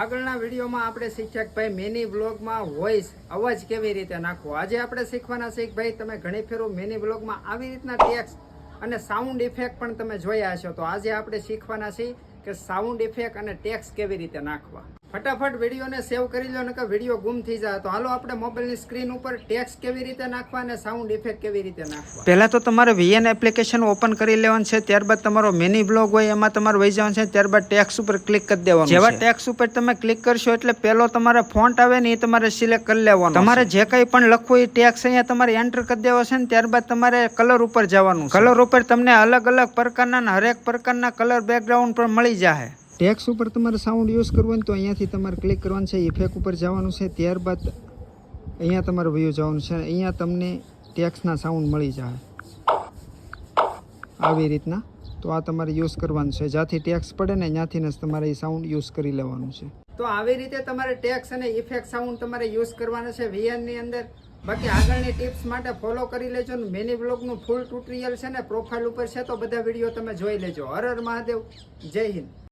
આગળના વિડીયોમાં આપણે શીખ્યા કે ભાઈ મિની બ્લોગમાં વોઇસ અવાજ કેવી રીતે નાખવો. આજે આપણે શીખવાના છે કે ભાઈ તમે ઘણી ફેરો મિની બ્લોગમાં આવી રીતના ટેક્સ્ટ અને સાઉન્ડ ઇફેક્ટ પણ તમે જોયા હશો. તો આજે આપણે શીખવાના છીએ કે સાઉન્ડ ઇફેક્ટ અને ટેક્સ્ટ કેવી રીતે નાખવા. ફટાફટ વિડીયોને સેવ કરી લો નકર વિડીયો ગુમ થઈ જાય. તો હાલો આપણે મોબાઈલની સ્ક્રીન ઉપર ટેક્સ્ટ કેવી રીતે નાખવા અને સાઉન્ડ ઇફેક્ટ કેવી રીતે નાખવા. પહેલા તો તમારે VN એપ્લિકેશન ઓપન કરી લેવાનું છે. ત્યારબાદ તમારો મિની બ્લોગ હોય એમાં તમારે વહી જવાનું છે. ત્યારબાદ ટેક્સ્ટ ઉપર ક્લિક કરી દેવાનું છે. જેવા ટેક્સ્ટ ઉપર તમે ક્લિક કરશો એટલે પહેલો તમારે ફોન્ટ આવે ને એ તમારે સિલેક્ટ કરી લેવાનો. તમારે જે કંઈ પણ લખવું એ ટેક્સ્ટ અહીંયા તમારે એન્ટર કરી દેવો છે ને ત્યારબાદ તમારે કલર ઉપર જવાનું. કલર ઉપર તમને અલગ અલગ પ્રકારના હરેક પ્રકારના કલર બેકગ્રાઉન્ડ પણ મળી જાય. ટેક્સ્ટ ઉપર તમારે સાઉન્ડ યુઝ કરવું તો અહીંયાથી તમારે ક્લિક કરવાનું છે. ઇફેક્ટ ઉપર જવાનું છે. ત્યારબાદ અહીંયા તમારે વ્યૂ જવાનું છે. અહીંયા તમને ટેક્સ્ટના સાઉન્ડ મળી જાય આવી રીતના. તો આ તમારે યુઝ કરવાનું છે. જ્યાંથી ટેક્સ્ટ પડે ને ત્યાંથી જ તમારે એ સાઉન્ડ યુઝ કરી લેવાનું છે. તો આવી રીતે તમારે ટેક્સ્ટ અને ઇફેક્ટ સાઉન્ડ તમારે યુઝ કરવાના છે VN ની અંદર. બાકી આગળની ટિપ્સ માટે ફોલો કરી લેજો. મિની બ્લોગનું ફૂલ ટ્યુટોરિયલ છે ને પ્રોફાઇલ ઉપર છે, તો બધા વિડીયો તમે જોઈ લેજો. હર હર મહાદેવ, જય હિન્દ.